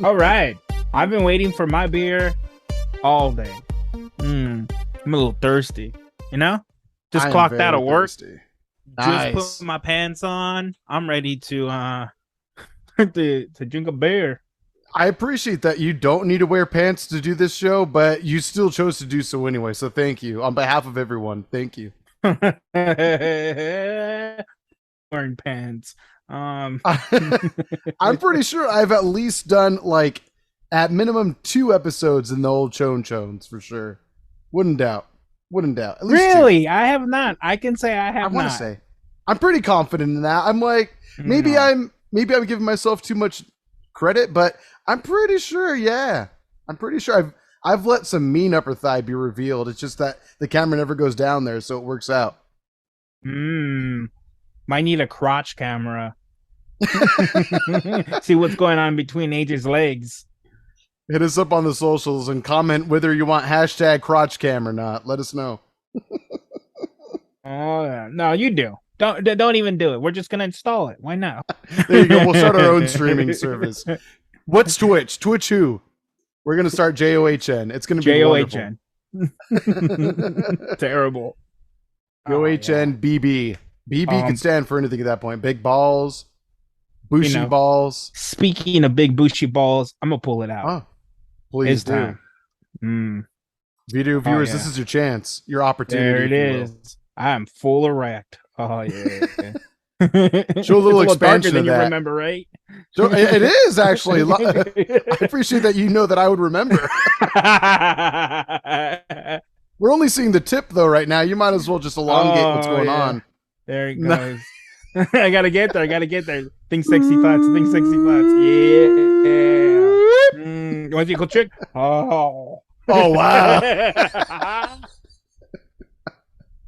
All right. I've been waiting for my beer all day. I'm a little thirsty, you know? Just clocked out of work. Nice. Just put my pants on. I'm ready to to drink a beer. I appreciate that you don't need to wear pants to do this show, but you still chose to do so anyway. So thank you. On behalf of everyone, thank you. Wearing pants. I'm pretty sure I've at least done like at minimum 2 episodes in the old Chon Chones for sure. Wouldn't doubt. At least Really? 2. I have not. I can say I have I want not. to say I'm pretty confident in that. I'm like maybe I'm giving myself too much credit, but I'm pretty sure. Yeah, I'm pretty sure I've let some mean upper thigh be revealed. It's just that the camera never goes down there, so it works out. Might need a crotch camera. See what's going on between AJ's legs. Hit us up on the socials and comment whether you want hashtag crotch cam or not. Let us know. Oh no, you do. Don't even do it. We're just gonna install it. Why not? There you go. We'll start our own streaming service. What's Twitch? Twitch who? We're gonna start JOHN. It's gonna be JOHN. Terrible. JOHN BB. BB can stand for anything at that point. Big balls, bushy balls. Speaking of big bushy balls, I'm gonna pull it out. Oh, please it's do. Time. Video viewers, this is your chance, your opportunity. There it is. I'm full erect. Oh yeah. Show a little expansion than of you that. Remember, right? So it is actually. I appreciate that you know that I would remember. We're only seeing the tip though right now. You might as well just elongate what's going on. There it goes. I gotta get there. Think sexy thoughts. Yeah. Want you go trick? Oh wow.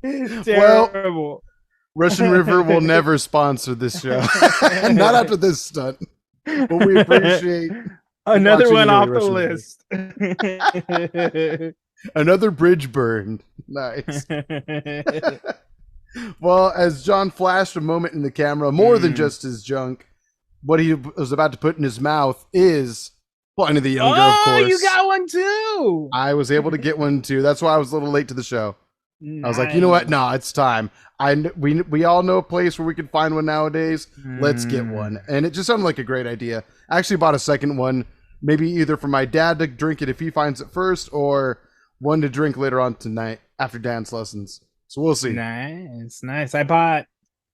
Terrible. Well, Russian River will never sponsor this show. Not after this stunt. But we appreciate another one off the list. Another bridge burned. Nice. Well, as John flashed a moment in the camera, more than just his junk, what he was about to put in his mouth is Pliny the Younger, of course. Oh, you got one too. I was able to get one too. That's why I was a little late to the show. Nice. I was like, you know what? No, it's time. We all know a place where we can find one nowadays. Let's get one. And it just sounded like a great idea. I actually bought a second one, maybe either for my dad to drink it if he finds it first, or one to drink later on tonight after dance lessons. So we'll see. Nice. I bought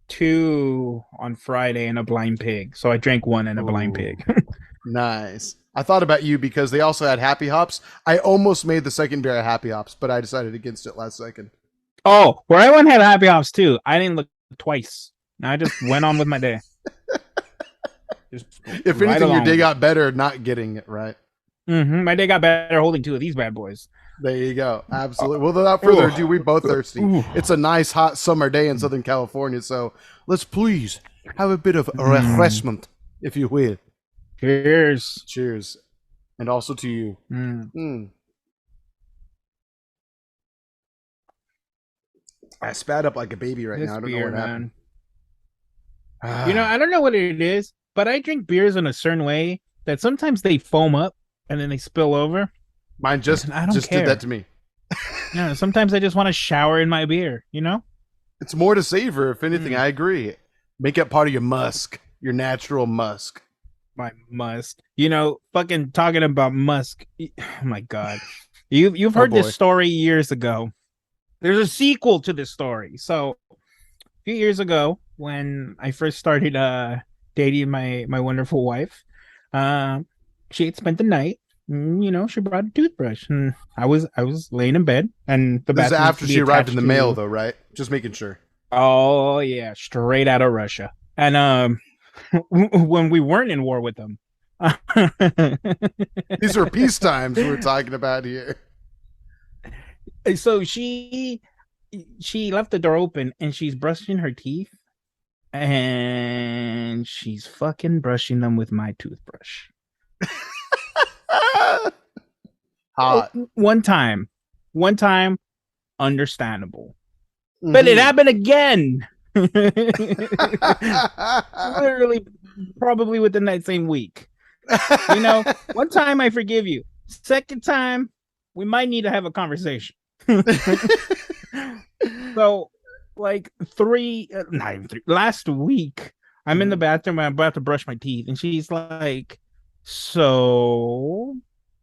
2 on Friday and a blind pig. So I drank 1 and a blind pig. Nice. I thought about you because they also had Happy Hops. I almost made the second beer at Happy Hops, but I decided against it last second. Oh, where I went had Happy Hops too. I didn't look twice. I just went on with my day. If anything, your day got better not getting it right. My day got better holding 2 of these bad boys. There you go. Absolutely. Well, without further ado, we both thirsty. It's a nice hot summer day in Southern California, so let's please have a bit of refreshment, if you will. Cheers. And also to you. I spat up like a baby right now. I don't know what happened. I don't know what it is, but I drink beers in a certain way that sometimes they foam up and then they spill over. Mine just did that to me. Yeah, sometimes I just want to shower in my beer, It's more to savor, if anything. I agree. Make it part of your musk, your natural musk. My musk. Fucking talking about musk. Oh my god. You've heard this story years ago. There's a sequel to this story. So a few years ago, when I first started dating my wonderful wife, she had spent the night. She brought a toothbrush, and I was laying in bed, and this is after she arrived in the mail, though, right? Just making sure. Oh yeah, straight out of Russia. And when we weren't in war with them, these are peace times we're talking about here. So she left the door open, and she's brushing her teeth, and she's fucking brushing them with my toothbrush. Hot. One time, understandable. But it happened again. Literally probably within that same week. You know, one time I forgive you. Second time, we might need to have a conversation. So, like not even three. Last week, I'm in the bathroom. I'm about to brush my teeth, and she's like, "So,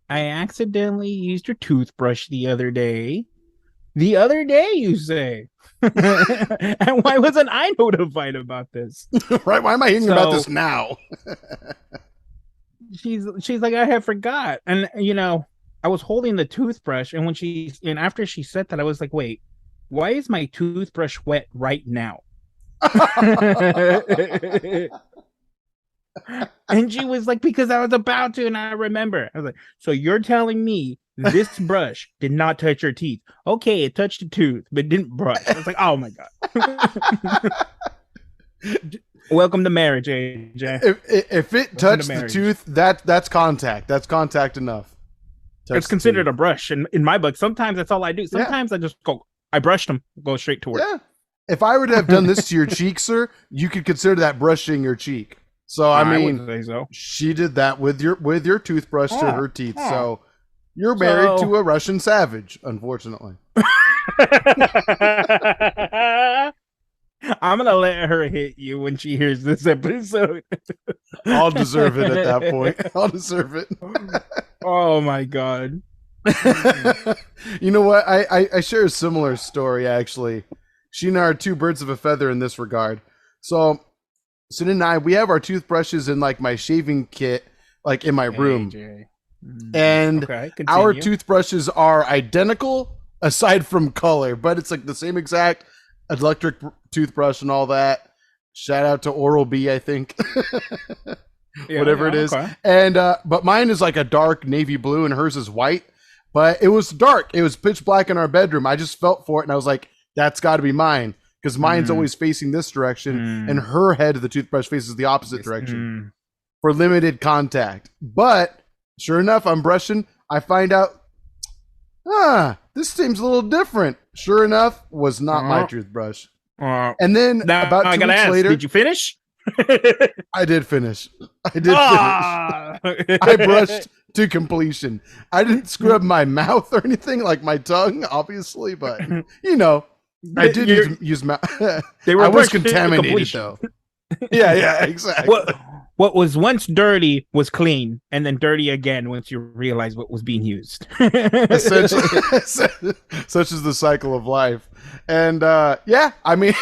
I accidentally used your toothbrush the other day." The other day, you say, and why wasn't I notified about this? Right? Why am I hearing about this now? she's like, I have forgot, and you know, I was holding the toothbrush, and after she said that, I was like, wait, why is my toothbrush wet right now? And she was like, because I was about to, and I remember. I was like, so you're telling me this brush did not touch your teeth? Okay, it touched the tooth, but didn't brush. I was like, oh my god. Welcome to marriage, AJ. If it touched the tooth, that's contact. That's contact enough. It's considered a brush in my book. Sometimes that's all I do. Sometimes I just I brushed them, go straight to work. Yeah. If I were to have done this to your cheek, sir, you could consider that brushing your cheek. So I mean, say so. She did that with your toothbrush to her teeth. So you're married to a Russian savage, unfortunately. I'm gonna let her hit you when she hears this episode. I'll deserve it at that point. I'll deserve it. Oh my god. You know what? I share a similar story, actually. She and I are two birds of a feather in this regard. So Sin and I, we have our toothbrushes in like my shaving kit, like in my room. And our toothbrushes are identical aside from color, but it's like the same exact electric toothbrush and all that. Shout out to Oral-B, I think. Whatever it is. Okay. And but mine is like a dark navy blue and hers is white. But it was dark. It was pitch black in our bedroom. I just felt for it and I was like, that's got to be mine. Because mine's always facing this direction and her head of the toothbrush faces the opposite direction for limited contact. But sure enough, I'm brushing. I find out, this seems a little different. Sure enough, was not my toothbrush. And then about 2 weeks later, did you finish? I did finish. Finish. I brushed to completion. I didn't scrub my mouth or anything, like my tongue, obviously, but you know, I did use mouth. I was contaminated though. Yeah, exactly. What was once dirty was clean, and then dirty again once you realize what was being used. Such is the cycle of life. And yeah, I mean,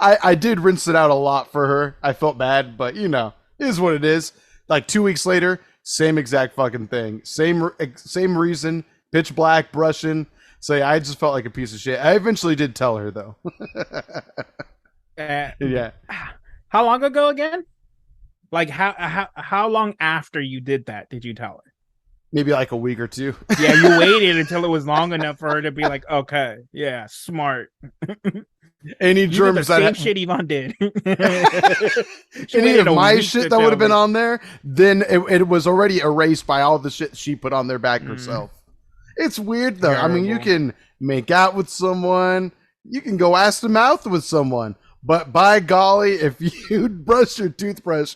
I did rinse it out a lot for her. I felt bad, but you know, it is what it is. Like 2 weeks later, same exact fucking thing. Same reason, pitch black, brushing. So yeah, I just felt like a piece of shit. I eventually did tell her though. Yeah. How long ago again? Like how long after you did that did you tell her? Maybe like a week or two. Yeah, you waited until it was long enough for her to be like, okay, yeah, smart. Any germs that same shit Yvonne did. Any of my shit that would have been on there, then it was already erased by all the shit she put on there back herself. It's weird though. Terrible. I mean, you can make out with someone, you can go ass to mouth with someone, but by golly, if you brush your toothbrush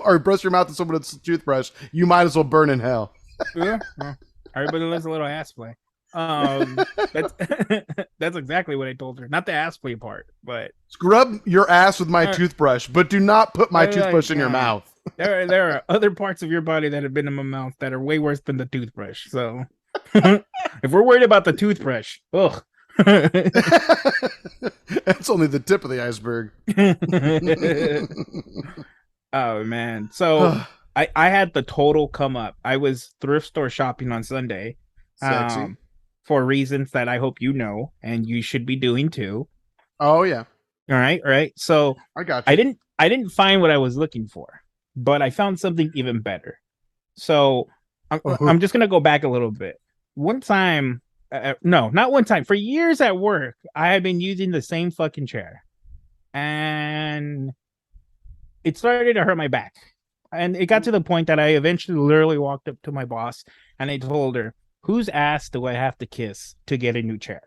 or brush your mouth with someone with a toothbrush, you might as well burn in hell. Yeah, well, everybody loves a little ass play. That's exactly what I told her. Not the ass play part, but scrub your ass with my toothbrush, but do not put my toothbrush in your mouth. There are other parts of your body that have been in my mouth that are way worse than the toothbrush. So if we're worried about the toothbrush, ugh. That's only the tip of the iceberg. Oh man. So I had the total come up. I was thrift store shopping on Sunday. For reasons that I hope you know and you should be doing too. Oh yeah. All right. So I got you. I didn't find what I was looking for, but I found something even better. So I'm just gonna go back a little bit. One time, no, not one time. For years at work, I had been using the same fucking chair, and it started to hurt my back. And it got to the point that I eventually literally walked up to my boss and I told her, whose ass do I have to kiss to get a new chair?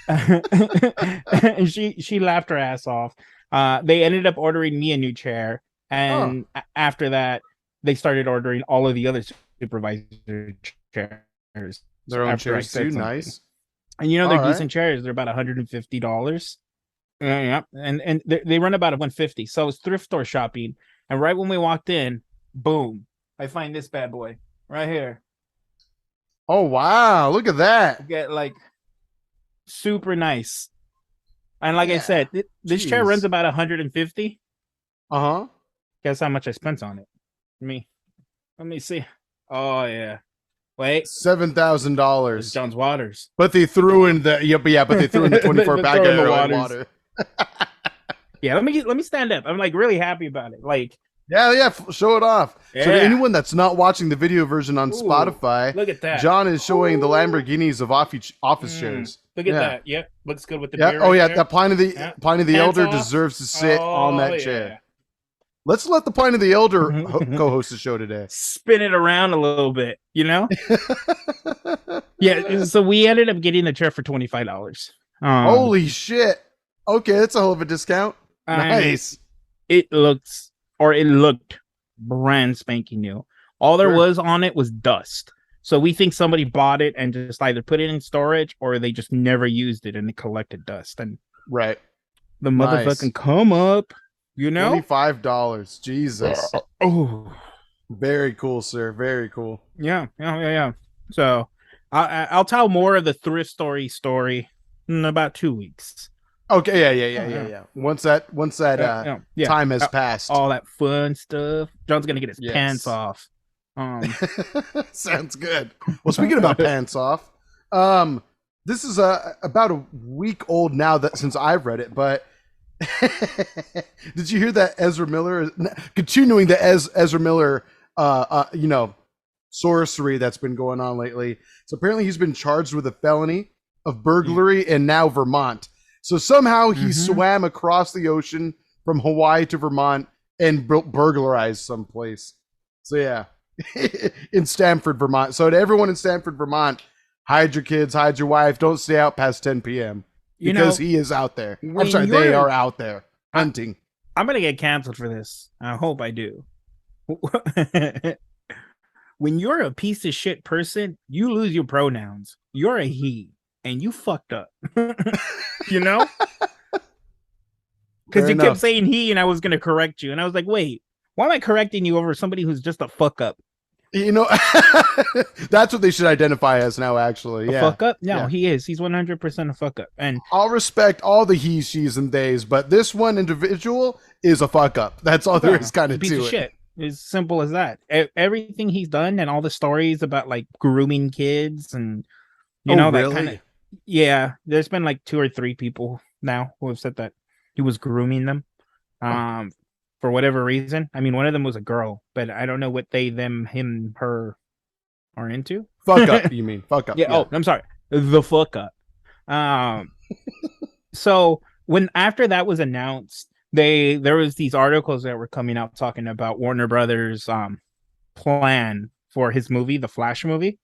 And she laughed her ass off. They ended up ordering me a new chair. And after that, they started ordering all of the other supervisor chairs. Their own chairs too. Nice. And they're decent chairs. They're about $150. Yeah. And they run about $150. So it's thrift store shopping. And right when we walked in, boom, I find this bad boy right here. Oh wow! Look at that. Get like super nice. And like I said, this chair runs about $150. Guess how much I spent on it? Let me see. Oh yeah. Wait. $7,000. John's Waters. But they threw in the but they threw in the 24 pack of water. Yeah, let me stand up. I'm like really happy about it. Like show it off. Yeah. So to anyone that's not watching the video version on Spotify, look at that. John is showing the Lamborghinis of office chairs. Look at that. Yep, looks good with the beer. That Pliny the Elder deserves to sit on that chair. Let's let the Pliny the Elder co-host the show today. Spin it around a little bit, So we ended up getting the chair for $25. Holy shit! Okay, that's a hell of a discount. Nice. It looked brand spanking new. All there was on it was dust. So we think somebody bought it and just either put it in storage or they just never used it and it collected dust. And the motherfucking come up, $25. Jesus. Oh, very cool, sir. Very cool. Yeah. So I'll tell more of the thrift story in about 2 weeks. Okay, yeah. Once that time has passed, all that fun stuff. John's gonna get his pants off. Sounds good. Well, speaking about pants off, this is about a week old now since I've read it. But did you hear that Ezra Miller continuing the Ezra Miller, sorcery that's been going on lately? So apparently he's been charged with a felony of burglary in now Vermont. So somehow he swam across the ocean from Hawaii to Vermont and burglarized someplace. So yeah, in Stamford, Vermont. So to everyone in Stamford, Vermont, hide your kids, hide your wife. Don't stay out past 10 p.m. because he is out there. I'm sorry, they are out there hunting. I'm going to get canceled for this. I hope I do. When you're a piece of shit person, you lose your pronouns. You're a he. And you fucked up, because you kept saying he, and I was gonna correct you, and I was like, wait, why am I correcting you over somebody who's just a fuck up? That's what they should identify as now. Actually, a fuck up? No, he is. He's 100% a fuck up. And I'll respect all the he, she's, and theys, but this one individual is a fuck up. That's all there is kind of to piece of shit. As simple as that. Everything he's done and all the stories about like grooming kids and that kind of. Yeah, there's been like 2 or 3 people now who have said that he was grooming them for whatever reason. I mean, one of them was a girl, but I don't know what they, them, him, her are into. Fuck up, you mean? Fuck up. Yeah. Oh, I'm sorry. The fuck up. So when after that was announced, there was these articles that were coming out talking about Warner Brothers' plan for his movie, the Flash movie,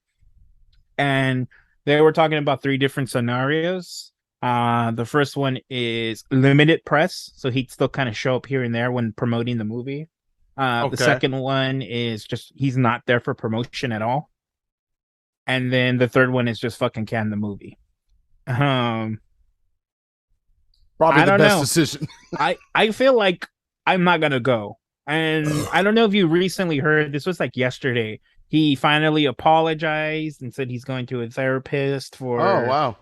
and they were talking about 3 different scenarios. The first one is limited press, so he'd still kind of show up here and there when promoting the movie. The second one is just he's not there for promotion at all. And then the third one is just fucking can the movie. Probably the best decision. I feel like I'm not gonna go. And I don't know if you recently heard, this was like yesterday. He finally apologized and said he's going to a therapist for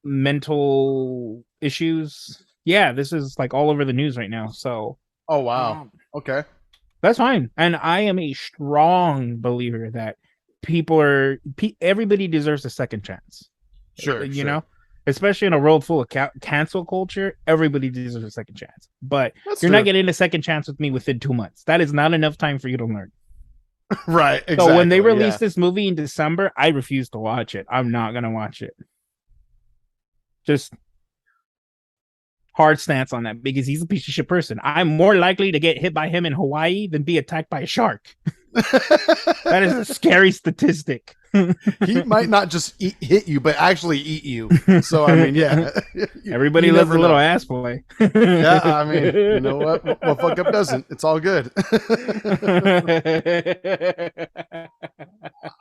mental issues. Yeah, this is like all over the news right now. So, okay, that's fine. And I am a strong believer that everybody deserves a second chance. Sure, know, especially in a world full of cancel culture, everybody deserves a second chance. But you're not getting a second chance with me within 2 months. That is not enough time for you to learn. Right, exactly. So when they released this movie in December, I refuse to watch it. I'm not gonna watch it. Just hard stance on that because he's a piece of shit person. I'm more likely to get hit by him in Hawaii than be attacked by a shark. That is a scary statistic. He might not just hit you, but actually eat you. So I mean, yeah. Everybody loves a little ass play. Yeah, I mean, you know what? Well, fuck up doesn't. It's all good.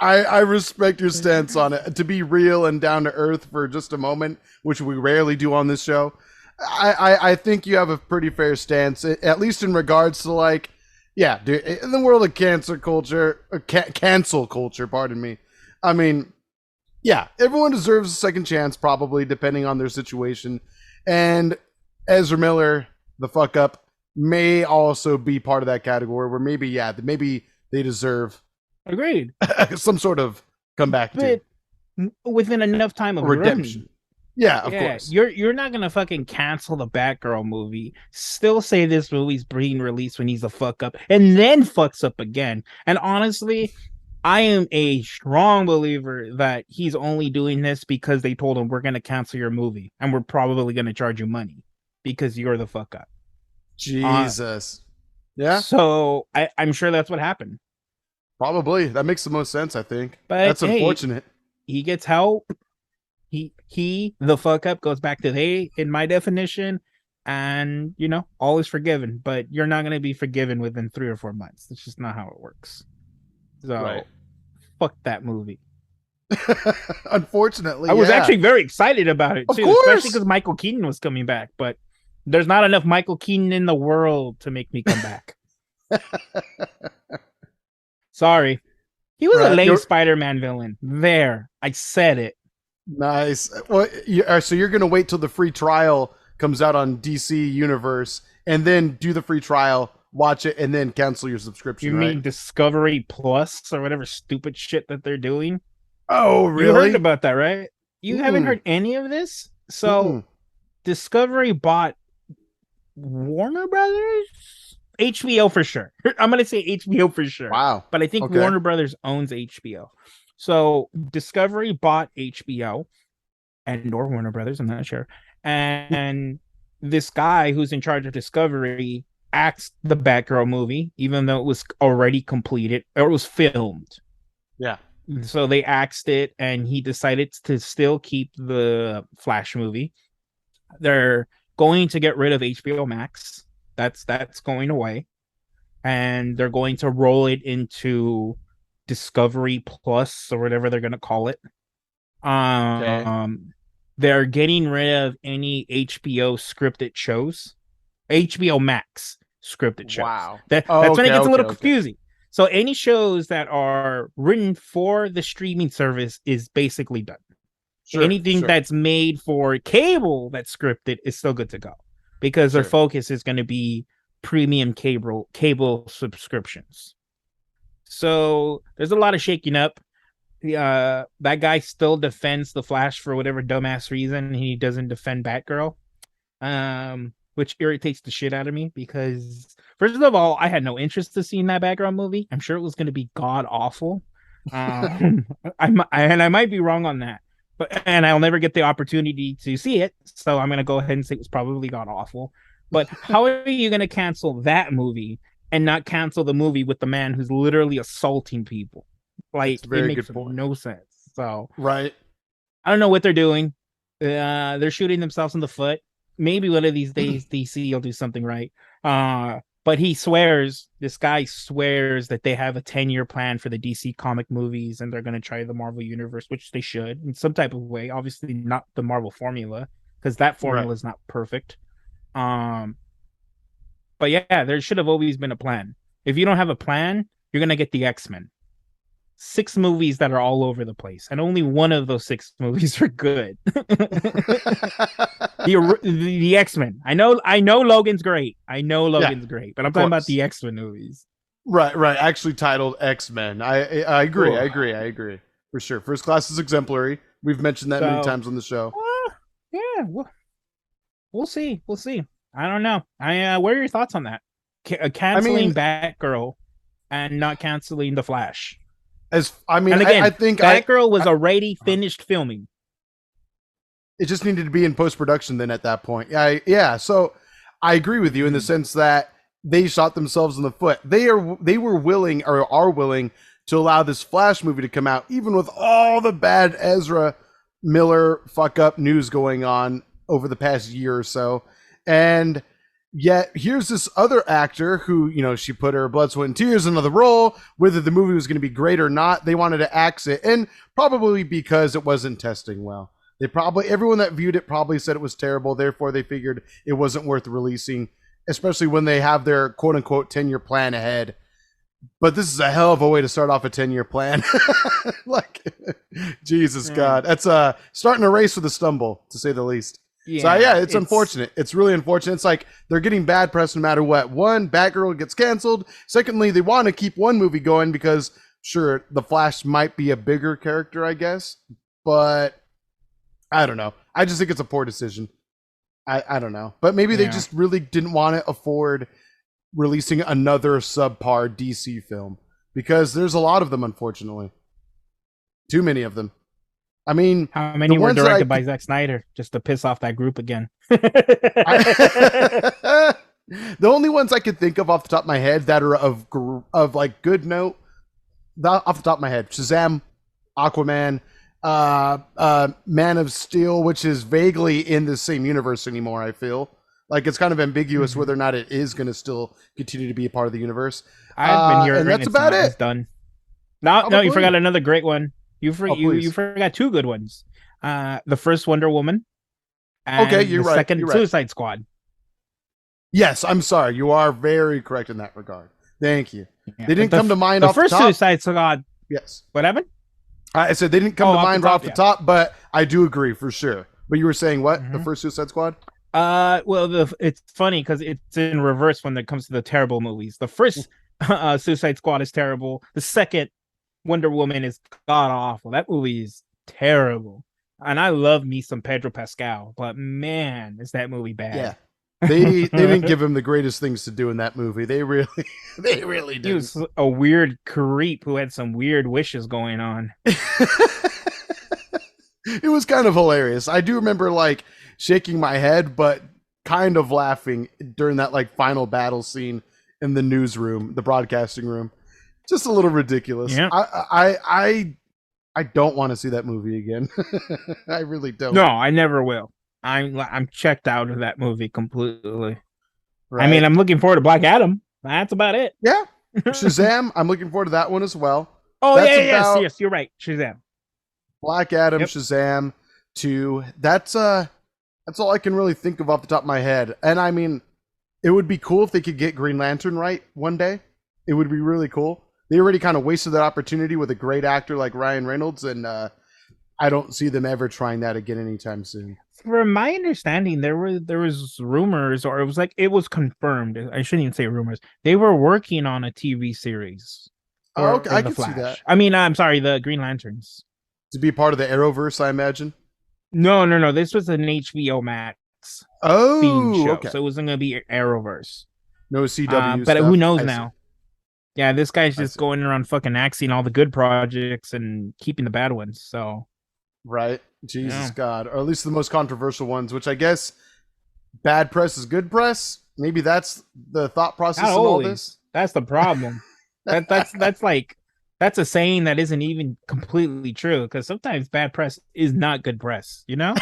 I respect your stance on it. To be real and down to earth for just a moment, which we rarely do on this show, I think you have a pretty fair stance, at least in regards to like, yeah, dude, in the world of cancel culture, pardon me. I mean, yeah, everyone deserves a second chance, probably, depending on their situation. And Ezra Miller, the fuck up, may also be part of that category where maybe they deserve agreed some sort of comeback but within enough time of redemption. Yeah, of course. You're not gonna fucking cancel the Batgirl movie, still say this movie's being released when he's a fuck up, and then fucks up again. And honestly, I am a strong believer that he's only doing this because they told him we're gonna cancel your movie and we're probably gonna charge you money because you're the fuck up. Jesus. Yeah. So I'm sure that's what happened. Probably. That makes the most sense, I think. But that's unfortunate. He gets help. He the fuck up goes back to they in my definition, and you know, all is forgiven, but you're not gonna be forgiven within 3 or 4 months. That's just not how it works. So fuck that movie. Unfortunately. I was actually very excited about it too, course. especially because Michael Keaton was coming back, but there's not enough Michael Keaton in the world to make me come back. Sorry. He was a lame Spider-Man villain. There. I said it. Nice. Well, so you're going to wait till the free trial comes out on DC Universe and then do the free trial, watch it, and then cancel your subscription, You mean Discovery Plus or whatever stupid shit that they're doing? Oh, really? You heard about that, right? You haven't heard any of this? So Discovery bought Warner Brothers? HBO for sure. I'm going to say HBO for sure. Wow. But I think Warner Brothers owns HBO. So Discovery bought HBO and or Warner Brothers, I'm not sure. And this guy who's in charge of Discovery axed the Batgirl movie, even though it was already completed or it was filmed. Yeah. So they axed it and he decided to still keep the Flash movie. They're going to get rid of HBO Max. That's going away. And they're going to roll it into Discovery Plus or whatever they're going to call it. They're getting rid of any HBO scripted shows. HBO Max scripted shows. Wow. That's when it gets a little confusing. So any shows that are written for the streaming service is basically done. Anything that's made for cable that's scripted is still good to go because their focus is going to be premium cable subscriptions. So there's a lot of shaking up. That guy still defends the Flash for whatever dumbass reason. He doesn't defend Batgirl, which irritates the shit out of me because first of all, I had no interest in seeing that Batgirl movie. I'm sure it was going to be god awful. I might be wrong on that, and I'll never get the opportunity to see it. So I'm going to go ahead and say it was probably god awful. But how are you going to cancel that movie and not cancel the movie with the man who's literally assaulting people? Like, it makes no sense. So, right. I don't know what they're doing. They're shooting themselves in the foot. Maybe one of these days DC will do something right. But this guy swears that they have a 10-year plan for the DC comic movies and they're going to try the Marvel universe, which they should in some type of way. Obviously not the Marvel formula because that formula is not perfect. But yeah, there should have always been a plan. If you don't have a plan, you're going to get the X-Men. 6 movies that are all over the place, and only one of those 6 movies are good. the X-Men. I know Logan's great. Great, but I'm talking about the X-Men movies. Right. Actually titled X-Men. I agree. I agree. For sure. First Class is exemplary. We've mentioned that many times on the show. Yeah. We'll see. I don't know. What are your thoughts on that? Canceling Batgirl and not canceling the Flash. I think Batgirl was already finished filming. It just needed to be in post-production then at that point. Yeah. So I agree with you in the sense that they shot themselves in the foot. They were willing or are willing to allow this Flash movie to come out, even with all the bad Ezra Miller fuck up news going on over the past year or so. And yet here's this other actor who, you know, she put her blood, sweat, and tears into the role. Whether the movie was going to be great or not, they wanted to axe it, and probably because it wasn't testing well. Everyone that viewed it probably said it was terrible. Therefore, they figured it wasn't worth releasing, especially when they have their quote unquote 10-year plan ahead. But this is a hell of a way to start off a 10-year plan. Like, Jesus God, that's starting a race with a stumble, to say the least. Yeah, so yeah, it's unfortunate. It's really unfortunate. It's like they're getting bad press no matter what. One, Batgirl gets canceled. Secondly, they want to keep one movie going because sure, the Flash might be a bigger character, I guess, but I don't know. I just think it's a poor decision. I don't know. But maybe they just really didn't want to afford releasing another subpar DC film because there's a lot of them, unfortunately. Too many of them. I mean, how many were directed by Zack Snyder just to piss off that group again? The only ones I could think of off the top of my head that are of like good note, off the top of my head, Shazam, Aquaman, Man of Steel, which is vaguely in the same universe anymore. I feel like it's kind of ambiguous whether or not it is going to still continue to be a part of the universe. I've been hearing, and that's about it. It's done. No, you forgot another great one. You forgot two good ones. The first Wonder Woman. And you're right. Second Suicide Squad. Yes, I'm sorry. You are very correct in that regard. Thank you. Yeah, they didn't come to mind off the top. The first Suicide Squad. Yes. What happened? I said they didn't come to mind off the top, but I do agree for sure. But you were saying what? The first Suicide Squad? Well, it's funny because it's in reverse when it comes to the terrible movies. The first Suicide Squad is terrible. The second Wonder Woman is god awful. That movie is terrible, and I love me some Pedro Pascal, but man, is that movie bad? Yeah, they didn't give him the greatest things to do in that movie. They really did. He was a weird creep who had some weird wishes going on. It was kind of hilarious. I do remember like shaking my head, but kind of laughing during that like final battle scene in the newsroom, the broadcasting room. Just a little ridiculous. Yeah. I don't want to see that movie again. I really don't. No, I never will. I'm checked out of that movie completely. Right. I mean, I'm looking forward to Black Adam. That's about it. Yeah. Shazam, I'm looking forward to that one as well. Oh, yes, you're right. Shazam. Black Adam, Shazam 2. That's all I can really think of off the top of my head. And I mean, it would be cool if they could get Green Lantern right one day. It would be really cool. They already kind of wasted that opportunity with a great actor like Ryan Reynolds, and I don't see them ever trying that again anytime soon. From my understanding, there was rumors, or it was confirmed. I shouldn't even say rumors. They were working on a TV series. Oh, okay, I can see that. I mean, I'm sorry, the Green Lanterns. To be part of the Arrowverse, I imagine. No. This was an HBO Max. Oh, show, okay. So it wasn't going to be Arrowverse. No CW but stuff. Who knows now? Yeah, this guy's just going around fucking axing all the good projects and keeping the bad ones. So, right, Jesus God, or at least the most controversial ones, which I guess bad press is good press. Maybe that's the thought process in all this. That's the problem. that's a saying that isn't even completely true because sometimes bad press is not good press. You know,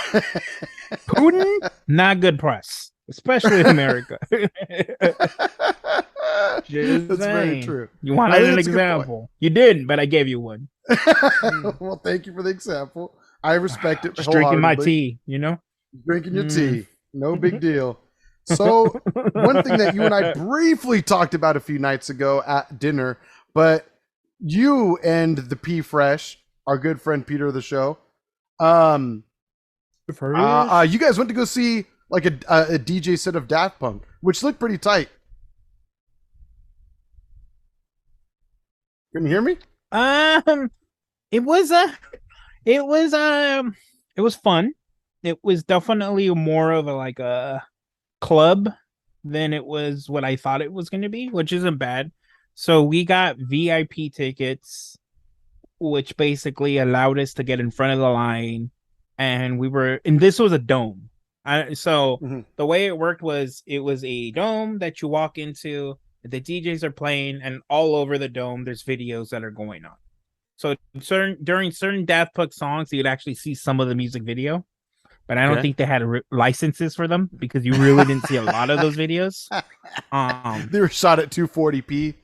Putin, not good press, especially in America. That's very true. You wanted an example. You didn't, but I gave you one. Well, thank you for the example. I respect it. Just drinking my tea, you know? Drinking your tea. No big deal. So, one thing that you and I briefly talked about a few nights ago at dinner, but you and the P Fresh, our good friend Peter of the show, you guys went to go see like a DJ set of Daft Punk, which looked pretty tight. Couldn't hear me? It was fun. It was definitely more of a club than it was what I thought it was going to be, which isn't bad. So we got VIP tickets, which basically allowed us to get in front of the line, and this was a dome. The way it worked was it was a dome that you walk into. The DJs are playing, and all over the dome, there's videos that are going on. So during certain Daft Punk songs, you would actually see some of the music video, but I don't think they had licenses for them because you really didn't see a lot of those videos. They were shot at 240p.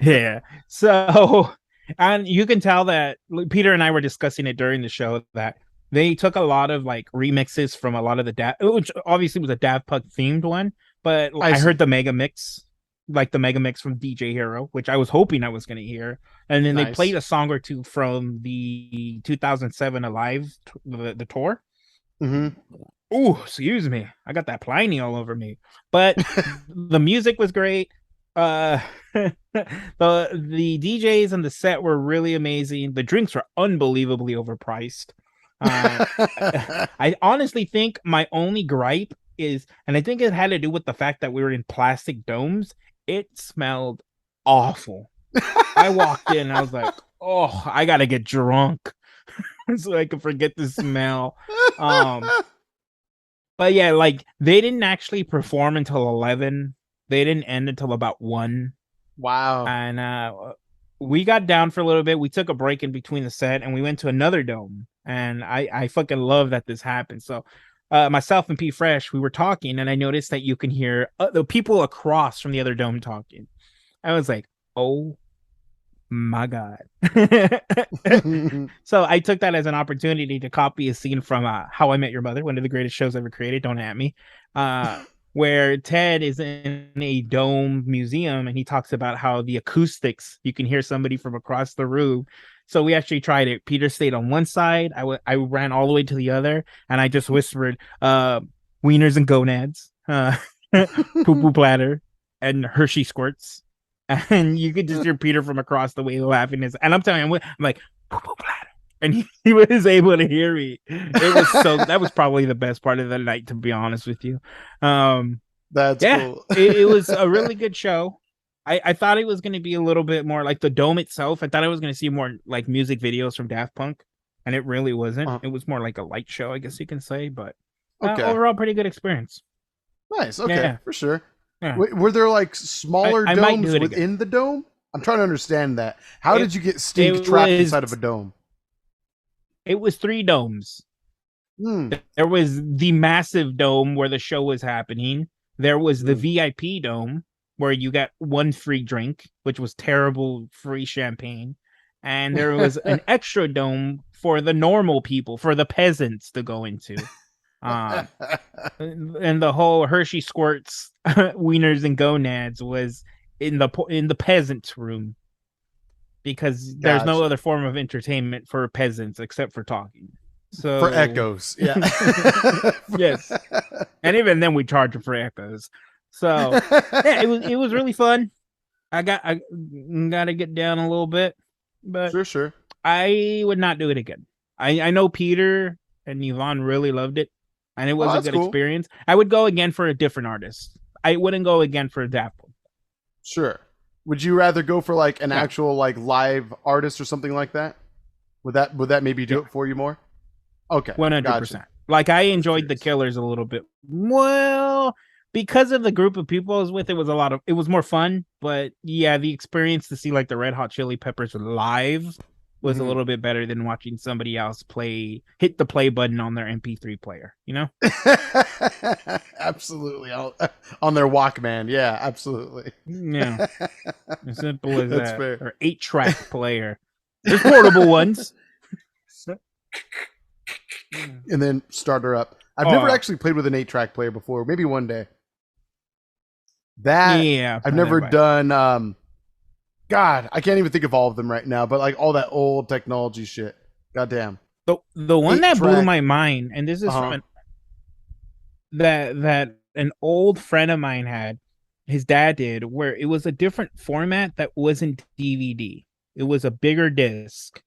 Yeah. So, and you can tell that Peter and I were discussing it during the show that they took a lot of like remixes from a lot of the which obviously was a Daft Punk themed one, but I heard the mega mix, like the mega mix from DJ Hero, which I was hoping I was going to hear. And then they played a song or two from the 2007 Alive, the tour. Oh, excuse me. I got that Pliny all over me. But the music was great. The DJs and the set were really amazing. The drinks were unbelievably overpriced. I honestly think my only gripe is, and I think it had to do with the fact that we were in plastic domes, it smelled awful. I walked in and I was like, oh, I gotta get drunk so I can forget the smell. But yeah, like they didn't actually perform until 11. They didn't end until about 1. Wow. And we got down for a little bit. We took a break in between the set and we went to another dome. And I fucking love that this happened. So myself and P Fresh, we were talking and I noticed that you can hear the people across from the other dome talking. I was like, oh my God. So I took that as an opportunity to copy a scene from How I Met Your Mother, one of the greatest shows ever created. Don't at me. Where Ted is in a dome museum and he talks about how the acoustics, you can hear somebody from across the room. So we actually tried it. Peter stayed on one side. I ran all the way to the other and I just whispered, wieners and gonads, poo poo platter, and Hershey squirts. And you could just hear Peter from across the way laughing. And I'm telling you, I'm like, poo poo platter. And he was able to hear me. That was probably the best part of the night, to be honest with you. That's cool. it was a really good show. I thought it was going to be a little bit more like the dome itself. I thought I was going to see more like music videos from Daft Punk, and it really wasn't. It was more like a light show, I guess you can say. But overall, pretty good experience. Nice. Okay, yeah. For sure. Yeah. Were there like smaller domes within the dome? I'm trying to understand that. How did you get Stink trapped inside of a dome? It was 3 domes. There was the massive dome where the show was happening. There was the VIP dome where you got 1 free drink, which was terrible free champagne. And there was an extra dome for the normal people, for the peasants to go into. And the whole Hershey squirts, wieners and gonads was in the peasants room. Because there's no other form of entertainment for peasants except for talking. So for echoes, yeah. Yes. And even then we charge for echoes. So yeah, it was really fun. I gotta get down a little bit, but sure. I would not do it again. I know Peter and Yvonne really loved it, and it was a good experience. I would go again for a different artist. I wouldn't go again for a Daft Punk. Sure. Would you rather go for like an actual like live artist or something like that? Would that maybe do it for you more? Okay, 100%. Like I enjoyed the Killers a little bit. Well, because of the group of people I was with, it was more fun. But yeah, the experience to see like the Red Hot Chili Peppers live was a little bit better than watching somebody else hit the play button on their MP3 player, you know? Absolutely. On their Walkman. Yeah, absolutely. Yeah. As simple as That's that. fair. Or 8-track player. There's portable ones. And then start her up. I've never actually played with an 8-track player before. Maybe one day. I've never done God, I can't even think of all of them right now, but like all that old technology shit. Goddamn. The one that blew my mind, and this is from that an old friend of mine had, his dad did, where it was a different format that wasn't DVD. It was a bigger disc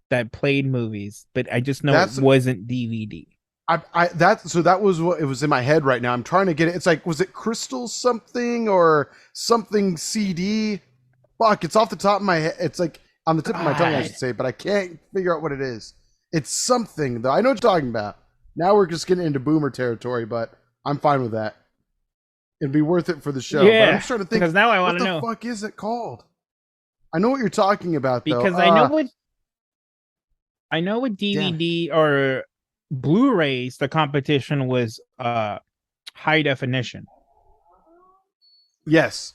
that played movies, but I just know it wasn't DVD. That was what it was in my head right now. I'm trying to get it. It's like, was it Crystal something or something CD? Fuck, it's off the top of my head. It's like on the tip of my tongue, I should say, but I can't figure out what it is. It's something, though. I know what you're talking about. Now we're just getting into boomer territory, but I'm fine with that. It'd be worth it for the show. But I'm Yeah, just trying to think, because now I want what to the know. fuck is it called? I know what you're talking about, though. Because I know with DVD or Blu-rays, the competition was high definition. Yes.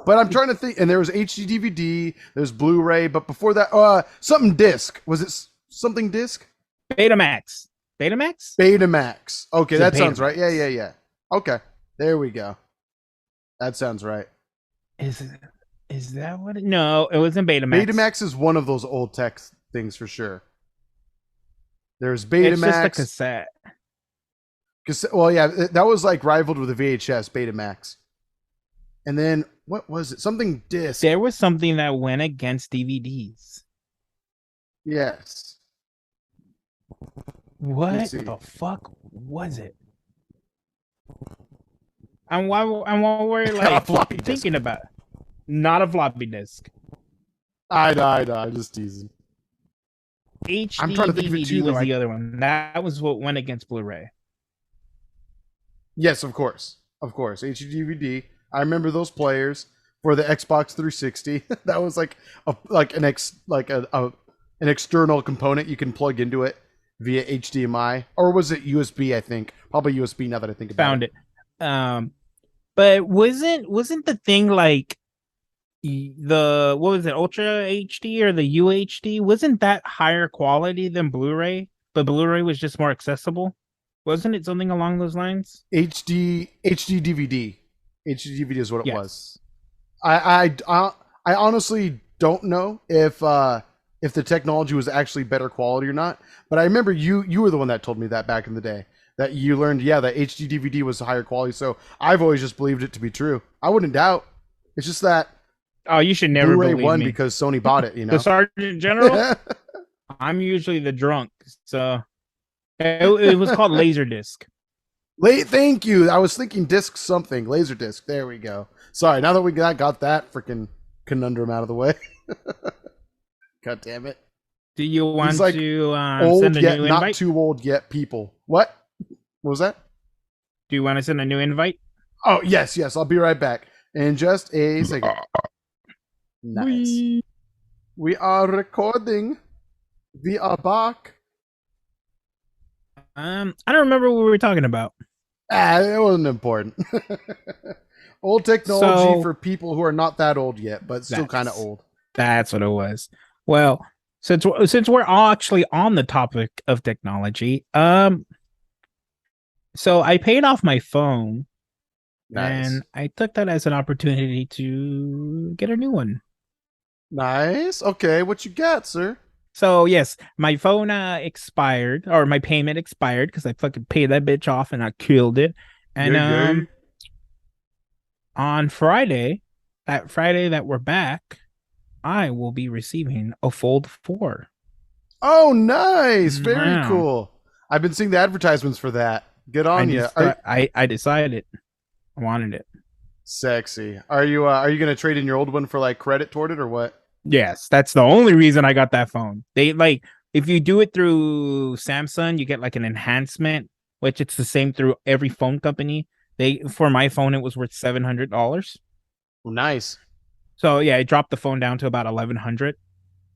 But I'm trying to think, and there was HD DVD, there's Blu-ray, but before that, something disc. Was it something disc? Betamax. Betamax? Betamax. Okay, that sounds Betamax. right. Yeah. Okay, there we go. That sounds right. Is that what it? No, it wasn't Betamax. Betamax is one of those old tech things for sure. There's Betamax. It's just a cassette. Well, yeah, that was like rivaled with the VHS, Betamax. And then what was it? Something disc. There was something that went against DVDs. Yes. What the fuck was it? And why we're like thinking about it. Not a floppy disk. I just teasing. HD I'm trying to think DVD of it too, was the other one. That was what went against Blu-ray. Yes, of course. HD DVD. I remember those players for the Xbox 360. That was like an external component you can plug into it via HDMI, or was it USB? I think probably USB. Now that I think about Found it. But wasn't the thing like the what was it, Ultra HD or the UHD? Wasn't that higher quality than Blu-ray? But Blu-ray was just more accessible. Wasn't it something along those lines? HD DVD. HD DVD is what it was. Yes. I honestly don't know if the technology was actually better quality or not. But I remember you were the one that told me that back in the day, that you learned, that HD DVD was higher quality. So I've always just believed it to be true. I wouldn't doubt. It's just that you should never Blu-ray believe won me. because Sony bought it. You know, the Sergeant General. I'm usually the drunk, so it was called Laserdisc. Thank you. I was thinking disc something. Laserdisc. There we go. Sorry. Now that we got that freaking conundrum out of the way. God damn it. Do you want to old send a yet new not invite? too old yet people? What was that? Do you want to send a new invite? Oh, yes. I'll be right back in just a second. Nice. We are recording. We are back. I don't remember what we were talking about. It wasn't important. Old technology for people who are not that old yet, but still kind of old. That's what it was. Well, since we're all actually on the topic of technology, so I paid off my phone, and I took that as an opportunity to get a new one. Nice. Okay, what you got, sir? So yes, my phone expired, or my payment expired, because I fucking paid that bitch off and I killed it. And on Friday, that Friday that we're back, I will be receiving a Fold 4. Oh, nice! Very cool. I've been seeing the advertisements for that. Good on you. I decided I wanted it. Sexy. Are you gonna trade in your old one for like credit toward it or what? Yes, that's the only reason I got that phone. They like, if you do it through Samsung, you get like an enhancement, which it's the same through every phone company. For my phone, it was worth $700. Nice. So yeah, I dropped the phone down to about $1,100,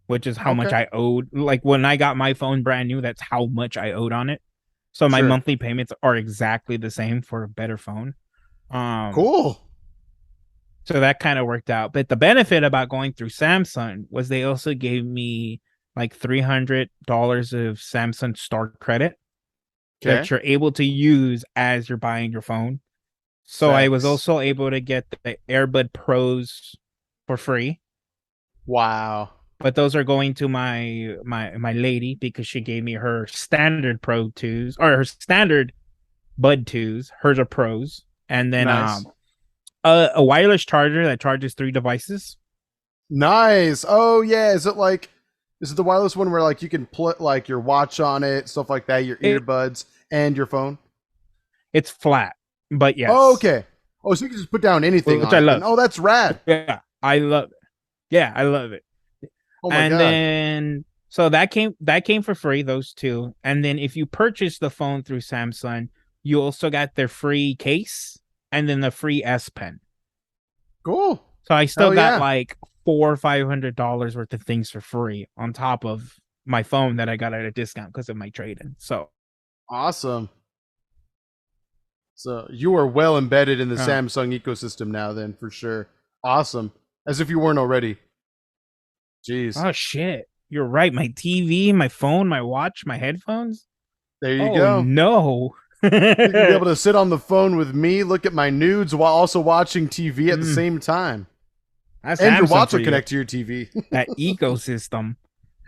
which is how much I owed. Like when I got my phone brand new, that's how much I owed on it. So my monthly payments are exactly the same for a better phone. Cool. So that kind of worked out. But the benefit about going through Samsung was they also gave me like $300 of Samsung Star credit that you're able to use as you're buying your phone. So I was also able to get the Airbud Pros for free. Wow. But those are going to my lady, because she gave me her standard Pro 2s, or her standard Bud 2s. Hers are Pros. And then a wireless charger that charges 3 devices. Nice. Oh yeah. Is it the wireless one where like you can put like your watch on it, stuff like that, your earbuds and your phone? It's flat, but yes. Oh, okay. Oh, so you can just put down anything, which on I it. love. Oh, that's rad. Yeah, I love it. Yeah, I love it. Oh my God. Then so that came for free, those two. And then if you purchase the phone through Samsung, you also got their free case and then the free S Pen. Cool. So I still got like $400 or $500 worth of things for free on top of my phone that I got at a discount because of my trade-in. So awesome. So you are well embedded in the Samsung ecosystem now, then, for sure. Awesome. As if you weren't already. Jeez. Oh shit. You're right. My TV, my phone, my watch, my headphones. There you go. No. You can be able to sit on the phone with me, look at my nudes while also watching TV at the same time. That's and Samsung your watch will you. connect to your TV. That ecosystem.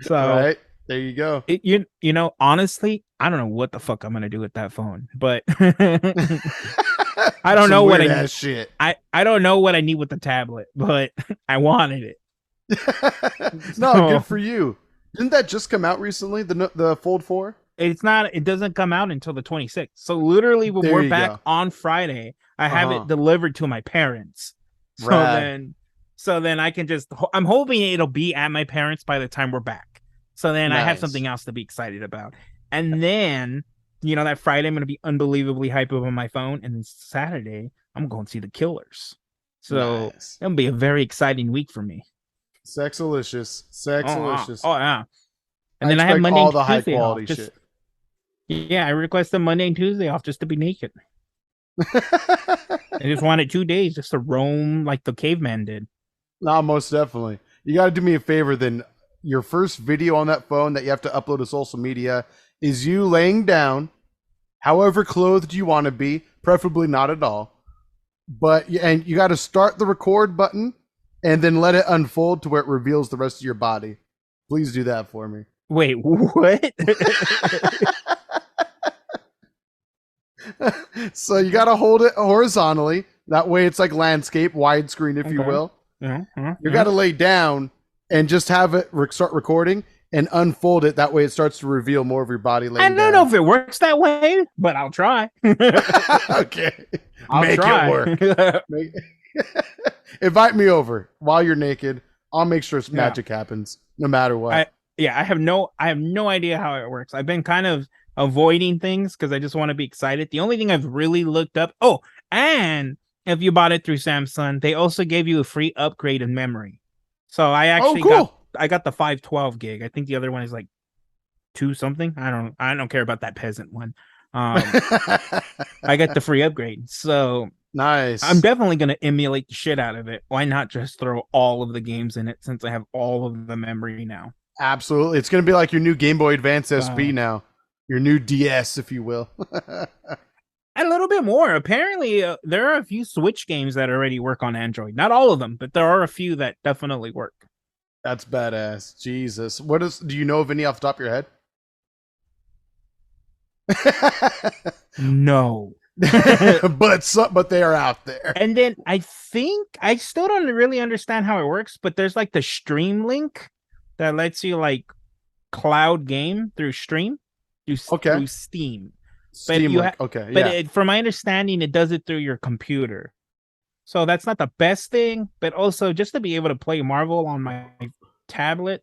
So right. There you go. You know, honestly, I don't know what the fuck I'm gonna do with that phone, but I don't know what I need. Shit. I don't know what I need with the tablet, but I wanted it. No, good for you. Didn't that just come out recently? The Fold 4? It's not. It doesn't come out until the 26th. So literally, when we're back on Friday, I have it delivered to my parents. So then I can just. I'm hoping it'll be at my parents by the time we're back. So then I have something else to be excited about. And then, you know, that Friday I'm going to be unbelievably hyped on my phone. And then Saturday I'm going to see the Killers. So it'll be a very exciting week for me. Sexalicious. Sexalicious. Oh, yeah. And then I have Monday all and the Tuesday high quality off. shit. Yeah, I requested Monday and Tuesday off just to be naked. I just wanted 2 days just to roam like the caveman did. Nah, most definitely. You got to do me a favor then. Your first video on that phone that you have to upload to social media is you laying down, however clothed you want to be, preferably not at all. And you got to start the record button and then let it unfold to where it reveals the rest of your body. Please do that for me. Wait, what? So you got to hold it horizontally. That way it's like landscape, widescreen, if you will. You got to lay down and just have it start recording and unfold it. That way it starts to reveal more of your body. I don't know if it works that way, but I'll try. Okay. Make it work. Invite me over while you're naked. I'll make sure magic happens no matter what. I have no idea how it works. I've been kind of avoiding things because I just want to be excited. The only thing I've really looked up. Oh, and if you bought it through Samsung, they also gave you a free upgrade in memory. So I actually got the 512 gig. I think the other one is like 2 something. I don't care about that peasant one. I got the free upgrade. So nice. I'm definitely going to emulate the shit out of it. Why not just throw all of the games in it since I have all of the memory now? Absolutely. It's going to be like your new Game Boy Advance SP now. Your new DS, if you will. A little bit more. Apparently, there are a few Switch games that already work on Android. Not all of them, but there are a few that definitely work. That's badass. Jesus. Do you know of any off the top of your head? No. but they are out there. And then I think I still don't really understand how it works, but there's like the Stream link that lets you like cloud game through Stream, through Steam. From my understanding, it does it through your computer. So that's not the best thing, but also just to be able to play Marvel on my tablet.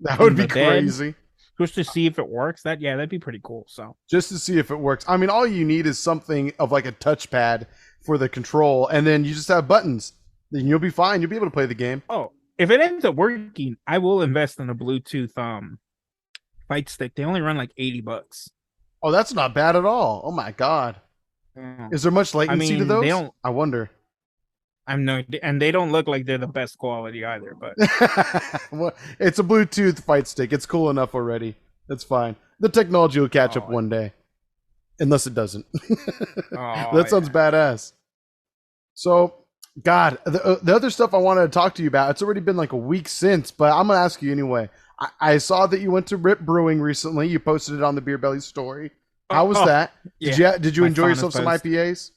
That would be crazy. Just to see if it works. That'd be pretty cool. So just to see if it works. I mean, all you need is something of like a touchpad for the control, and then you just have buttons. Then you'll be fine. You'll be able to play the game. Oh, if it ends up working, I will invest in a Bluetooth fight stick. They only run like $80. Oh, that's not bad at all. Oh my god. Is there much latency to those? I wonder. I'm no, and they don't look like they're the best quality either. But well, it's a Bluetooth fight stick. It's cool enough already. That's fine. The technology will catch up one day, unless it doesn't. That sounds badass. So, God, the other stuff I wanted to talk to you about. It's already been like a week since, but I'm gonna ask you anyway. I saw that you went to Rip Brewing recently. You posted it on the Beer Belly story. How was that? Did you enjoy yourself some IPAs?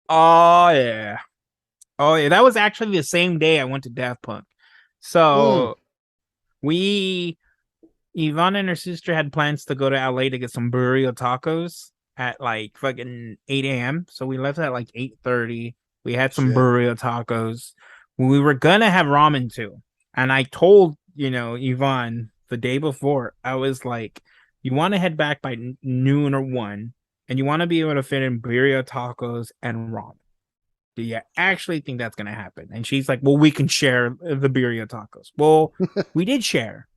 Oh yeah. That was actually the same day I went to Daft Punk. So Yvonne and her sister had plans to go to LA to get some burrito tacos at like fucking 8 a.m. So we left at like 8:30. We had some burrito tacos. We were gonna have ramen too. And I told, Yvonne the day before, I was like, you want to head back by noon or 1, and you want to be able to fit in burrito tacos and ramen. do you actually think that's gonna happen? And she's like, well, we can share the birria tacos. Well, we did share,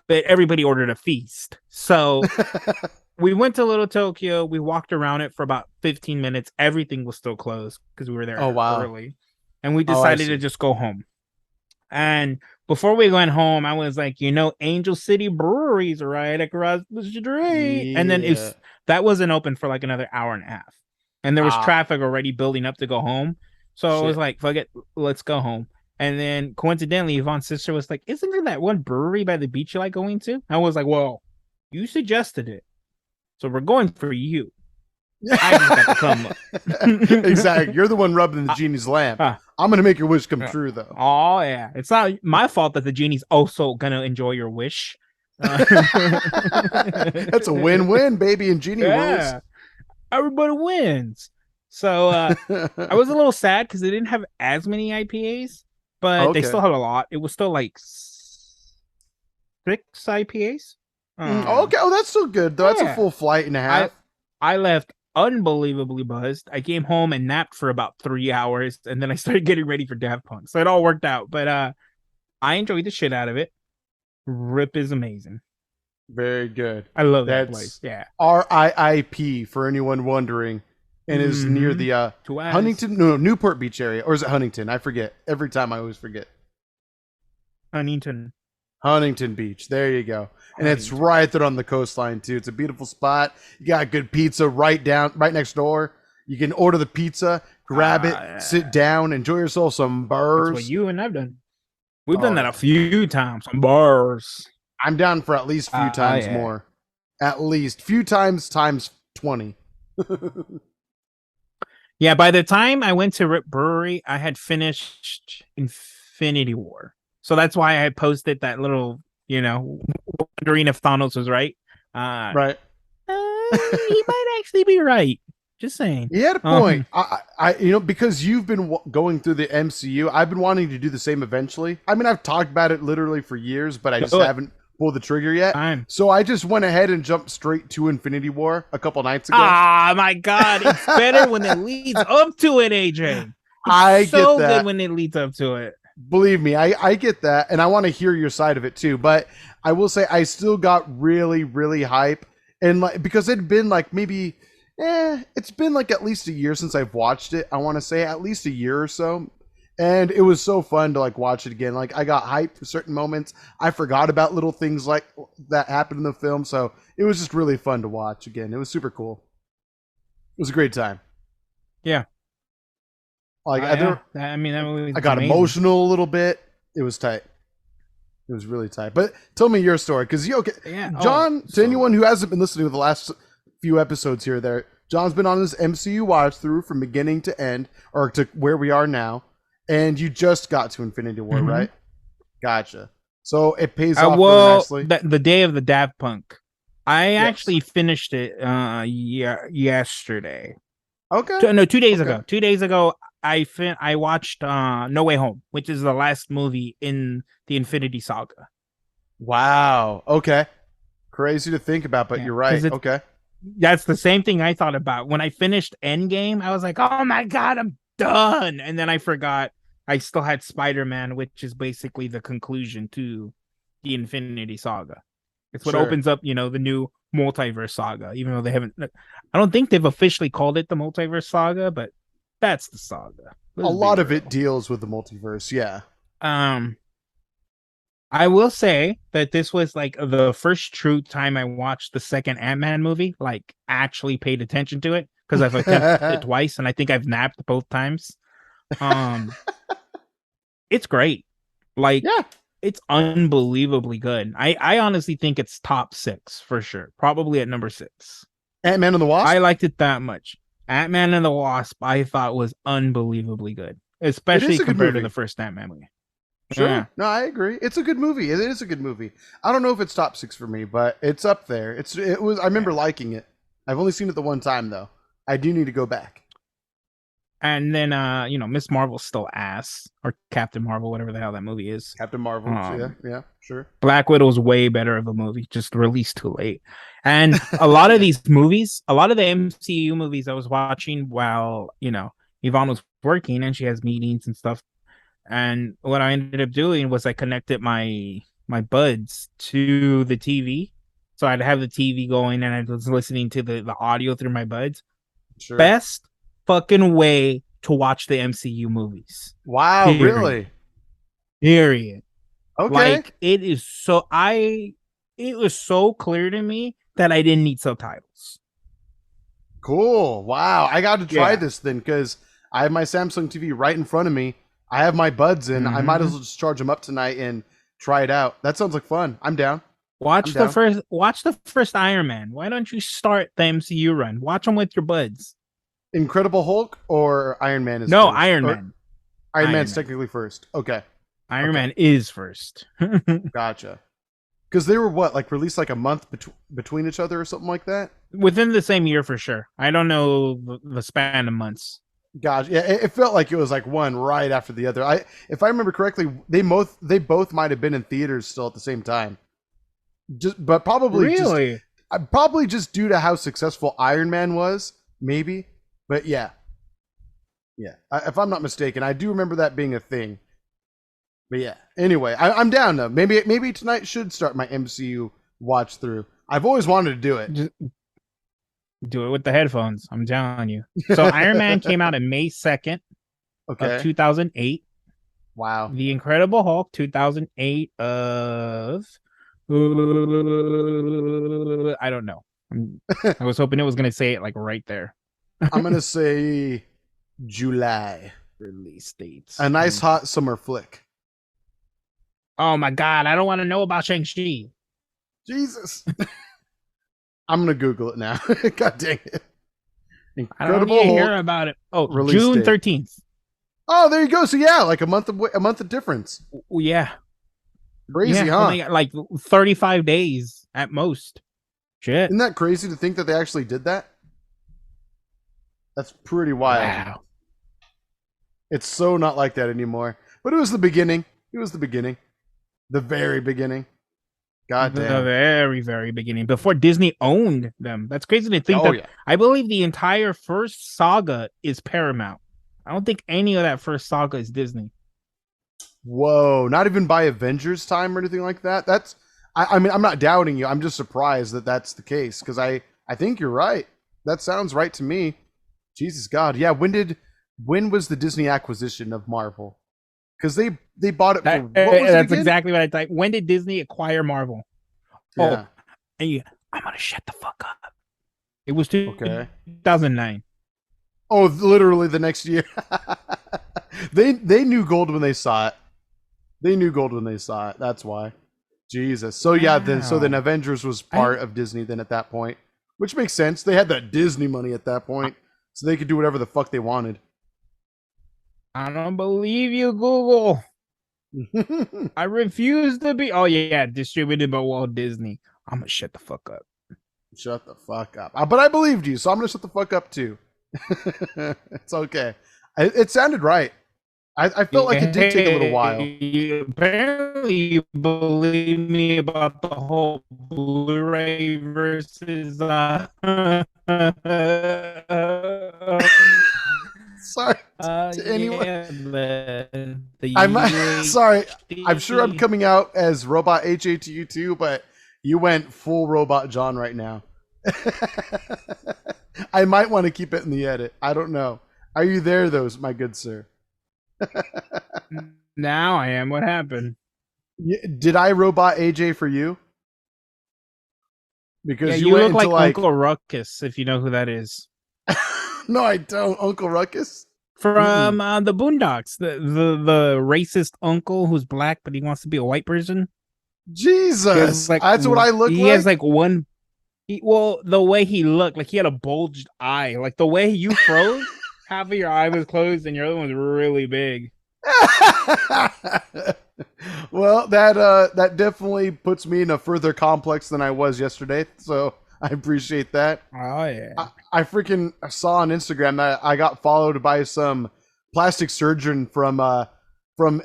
but everybody ordered a feast. So we went to Little Tokyo. We walked around it for about 15 minutes. Everything was still closed because we were there early. And we decided to just go home. And before we went home, I was like, Angel City Brewery's right across the street. Yeah. And then that wasn't open for like another hour and a half. And there was traffic already building up to go home. So I was like, fuck it, let's go home. And then coincidentally, Yvonne's sister was like, isn't there that one brewery by the beach you like going to? I was like, well, you suggested it. So we're going for you. I just got to come up. Exactly. You're the one rubbing the genie's lamp. I'm going to make your wish come true, though. Oh, yeah. It's not my fault that the genie's also going to enjoy your wish. That's a win-win, baby, in genie worlds. Everybody wins. So I was a little sad because they didn't have as many IPAs, but they still had a lot. It was still like 6 IPAs. Okay. Oh, that's still good, though. That's a full flight and a half. I left unbelievably buzzed. I came home and napped for about 3 hours, and then I started getting ready for Daft Punk. So it all worked out. But I enjoyed the shit out of it. Rip is amazing. Very good. I love that place. Yeah. RIIP for anyone wondering, and is near the Huntington, Newport Beach area, or is it Huntington? I forget. Every time I always forget. Huntington Beach. There you go. And it's right there on the coastline too. It's a beautiful spot. You got good pizza right next door. You can order the pizza, grab it, sit down, enjoy yourself some burgers. That's what you and I've done. We've done that a few times. Some bars. I'm down for at least a few times more. At least few times 20. Yeah, by the time I went to Rip Brewery, I had finished Infinity War. So that's why I posted that little, wondering if Thanos was right. Right. He might actually be right. Just saying. He had a point. I because you've been going through the MCU, I've been wanting to do the same eventually. I mean, I've talked about it literally for years, but I just haven't pulled the trigger yet. So I just went ahead and jumped straight to Infinity War a couple nights ago. Ah, my God. It's better when it leads up to it, AJ. I get that. So good when it leads up to it. Believe me, I get that, and I want to hear your side of it too. But I will say I still got really, really hype, and because it'd been like maybe, it's been like at least a year since I've watched it. I want to say at least a year or so, and it was so fun to watch it again. I got hyped for certain moments. I forgot about little things like that happened in the film, so it was just really fun to watch again. It was super cool. It was a great time. Yeah. I got amazing. Emotional a little bit. It was tight. It was really tight. But tell me your story, because John, to anyone who hasn't been listening to the last few episodes here, there, John's been on his MCU watch through from beginning to end, or to where we are now, and you just got to Infinity War, right? Gotcha. So it pays off really nicely. The day of the Daft Punk, I actually finished it yesterday. Okay. No, 2 days ago. 2 days ago, I watched No Way Home, which is the last movie in the Infinity Saga. Wow. Okay. Crazy to think about, but you're right. Okay. That's the same thing I thought about. When I finished Endgame, I was like, oh my God, I'm done. And then I forgot I still had Spider-Man, which is basically the conclusion to the Infinity Saga. It's what opens up, the new multiverse saga, even though they haven't. I don't think they've officially called it the multiverse saga, but that's the saga. A lot of it deals with the multiverse, yeah. I will say that this was the first true time I watched the second Ant-Man movie, actually paid attention to it, because I've attempted it twice and I think I've napped both times. It's great. It's unbelievably good. I honestly think it's top 6 for sure. Probably at number 6. Ant-Man and the Wasp? I liked it that much. Ant-Man and the Wasp, I thought was unbelievably good, especially compared to the first Ant-Man movie. Sure. Yeah. No, I agree. It's a good movie. It is a good movie. I don't know if it's top 6 for me, but it's up there. It was. I remember liking it. I've only seen it the one time though. I do need to go back. And then, Miss Marvel's still ass, or Captain Marvel, whatever the hell that movie is. Captain Marvel, yeah, sure. Black Widow's way better of a movie, just released too late. And a lot of these movies, a lot of the MCU movies I was watching while, Yvonne was working and she has meetings and stuff. And what I ended up doing was I connected my buds to the TV. So I'd have the TV going and I was listening to the audio through my buds. Sure. Best fucking way to watch the MCU movies. Wow, Period. really? Period. Okay. Like it was so clear to me that I didn't need subtitles. Cool. Wow. I got to try this then because I have my Samsung TV right in front of me. I have my buds in. I might as well just charge them up tonight and try it out. That sounds like fun. I'm down. Watch the first Iron Man. Why don't you start the MCU run? Watch them with your buds. Incredible Hulk or Iron Man is no first? Iron Man. Iron Man's technically first. Okay. Iron Man is first. Gotcha. Because they were like released like a month between each other or something like that. Within the same year for sure. I don't know the span of months. Gotcha. Yeah, it felt like it was like one right after the other. If I remember correctly, they both might have been in theaters still at the same time. But probably probably just due to how successful Iron Man was, maybe. But yeah, if I'm not mistaken, I do remember that being a thing. But yeah, anyway, I'm down though. Maybe tonight should start my MCU watch through. I've always wanted to do it. Just do it with the headphones. I'm telling you. So Iron Man came out in May 2nd of 2008. Wow. The Incredible Hulk 2008 of I don't know. I was hoping it was gonna say it like right there. I'm gonna say July release dates. A nice hot summer flick. Oh my god, I don't want to know about Shang-Chi. Jesus. I'm gonna Google it now. God dang it. Incredible I don't need to hear about it. Oh, June 13th. Oh, there you go. So yeah, like a month of difference. Yeah. Crazy, huh? Like 35 days at most. Shit. Isn't that crazy to think that they actually did that? That's pretty wild. Wow. It's so not like that anymore. But it was the beginning. The very beginning. God damn. The very, very beginning. Before Disney owned them. That's crazy to think that. Yeah. I believe the entire first saga is Paramount. I don't think any of that first saga is Disney. Whoa. Not even by Avengers time or anything like that? I mean, I'm not doubting you. I'm just surprised that that's the case. Because I think you're right. That sounds right to me. Jesus God. Yeah, when was the Disney acquisition of Marvel? Because they bought it for what was that's exactly what I typed. When did Disney acquire Marvel? Yeah. Oh, and I'm gonna shut the fuck up. It was 2009. Oh, literally the next year. They knew gold when they saw it. That's why. Jesus. So yeah, then Avengers was part of Disney then at that point, which makes sense. They had that Disney money at that point, so they could do whatever the fuck they wanted. I don't believe you, Google. I refuse to be. Oh yeah, distributed by Walt Disney. I'm gonna shut the fuck up. Shut the fuck up. But I believed you, so I'm gonna shut the fuck up too. It's okay. It sounded right. I felt like it did take a little while. Apparently, you believe me about the whole Blu-ray versus. Sorry. Anyway, I'm sorry. I'm sure I'm coming out as Robot AJ to you too, but you went full Robot John right now. I might want to keep it in the edit. I don't know. Are you there, though, my good sir? Now I am. What happened? Did I Robot AJ for you? Because you look like Uncle Ruckus, if you know who that is. No, I don't. Uncle Ruckus? From the Boondocks. The racist uncle who's black, but he wants to be a white person. Jesus. That's what I look like? He has like one... the way he looked, like he had a bulged eye. Like the way you froze, half of your eye was closed and your other one's really big. Well, that definitely puts me in a further complex than I was yesterday. So I appreciate that. Oh yeah. I freaking saw on Instagram that I got followed by some plastic surgeon from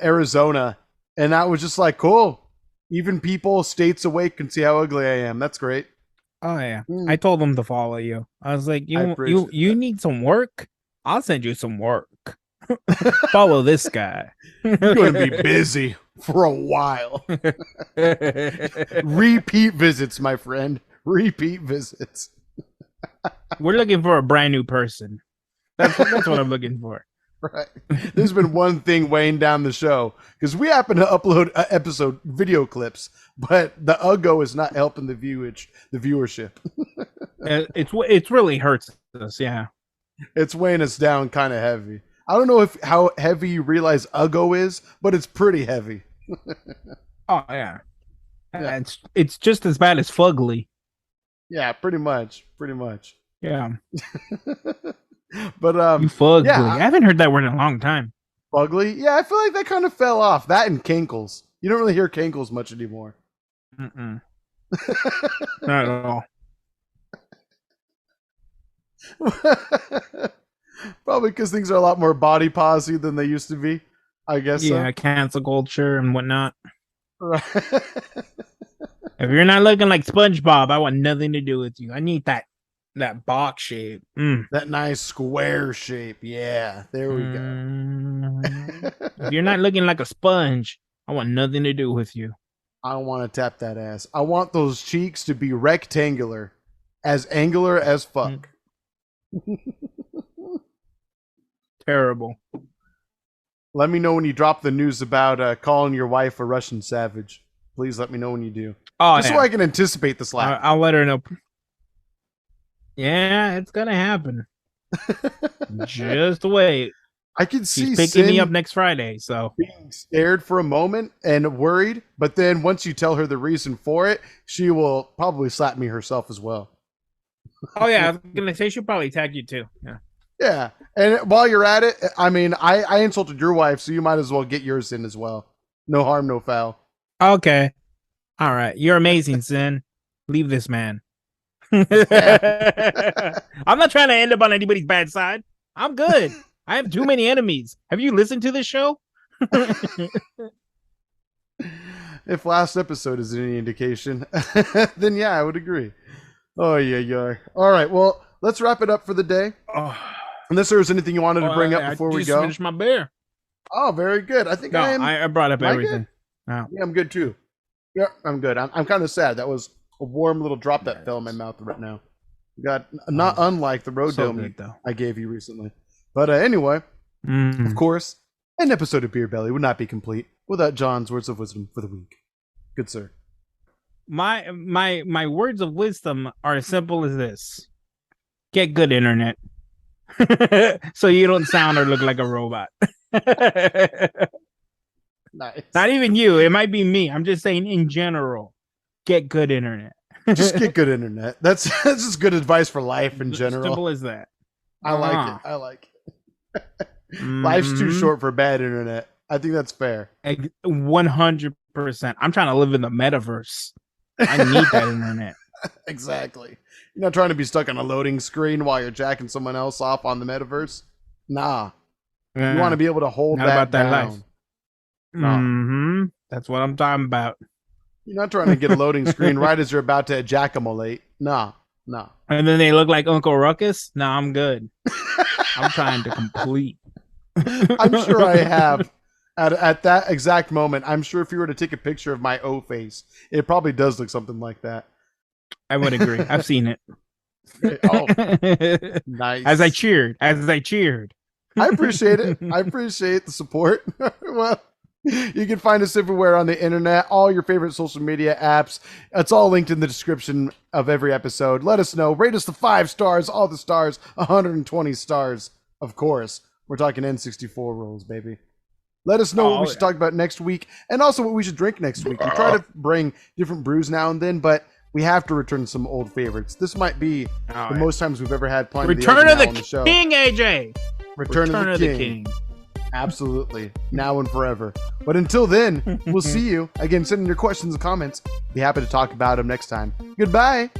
Arizona, and that was just like cool. Even people states away can see how ugly I am. That's great. Oh yeah. I told them to follow you. I was like, you need some work. I'll send you some work. Follow this guy. You're going to be busy for a while. Repeat visits, my friend. Repeat visits. We're looking for a brand new person. That's what I'm looking for. Right. There's been one thing weighing down the show because we happen to upload episode video clips, but the Uggo is not helping the viewership. It's really hurts us. Yeah, it's weighing us down kind of heavy. I don't know how heavy you realize Uggo is, but it's pretty heavy. Oh yeah. It's just as bad as Fugly. Yeah, pretty much. Yeah. But you Fugly. Yeah, I haven't heard that word in a long time. Fugly? Yeah, I feel like that kind of fell off. That and Kinkles. You don't really hear Kinkles much anymore. Mm-mm. Not at all. Probably because things are a lot more body posy than they used to be. I guess. Yeah, so. cancel culture and whatnot. Right. If you're not looking like SpongeBob, I want nothing to do with you. I need that box shape. That nice square shape. Yeah, there we go. If you're not looking like a sponge, I want nothing to do with you. I want to tap that ass. I want those cheeks to be rectangular, as angular as fuck. Terrible. Let me know when you drop the news about calling your wife a Russian savage. Please let me know when you do. Oh, just so I can anticipate the slap. I'll let her know. Yeah, it's gonna happen. Just wait. I can see she's picking me up next Friday, so being scared for a moment and worried, but then once you tell her the reason for it, she will probably slap me herself as well. Oh yeah, I was gonna say she'll probably tag you too. Yeah. Yeah, and while you're at it, I mean, I insulted your wife, so you might as well get yours in as well. No harm, no foul. Okay. All right. You're amazing, Sin. Leave this man. I'm not trying to end up on anybody's bad side. I'm good. I have too many enemies. Have you listened to this show? If last episode is any indication, then yeah, I would agree. Oh, yeah. All right. Well, let's wrap it up for the day. Oh. Unless there was anything you wanted to bring up before we go. I just finished my beer. Oh, very good. I think I brought up everything. Oh. Yeah, I'm good too. Yeah, I'm good. I'm kind of sad. That was a warm little drop that fell in my mouth right now. Got not unlike the road dome I gave you recently. But anyway, of course, an episode of Beer Belly would not be complete without John's words of wisdom for the week. Good sir. My words of wisdom are as simple as this: get good internet, so you don't sound or look like a robot. Nice. Not even you. It might be me. I'm just saying in general, get good internet. Just get good internet. That's just good advice for life in general. Simple as that. I like it. Life's too short for bad internet. I think that's fair. 100%. I'm trying to live in the metaverse. I need that internet. Exactly. You're not trying to be stuck on a loading screen while you're jacking someone else off on the metaverse. Nah. You want to be able to hold that down. Life. No. That's what I'm talking about. You're not trying to get a loading screen right as you're about to ejaculate. Nah. And then they look like Uncle Ruckus? Nah, I'm good. I'm trying to complete. I'm sure I have. At that exact moment, I'm sure if you were to take a picture of my O face, it probably does look something like that. I would agree. I've seen it. Oh, nice. As I cheered. I appreciate it. I appreciate the support. Well, you can find us everywhere on the internet, all your favorite social media apps. It's all linked in the description of every episode. Let us know. Rate us the 5 stars, all the stars, 120 stars, of course. We're talking N64 rules, baby. Let us know what we should talk about next week, and also what we should drink next week. We try to bring different brews now and then, but we have to return to some old favorites. This might be the most times we've ever had plenty Return of the show. King, AJ! Return of the King. Absolutely. Now and forever. But until then, we'll see you. Again, send in your questions and comments. Be happy to talk about them next time. Goodbye.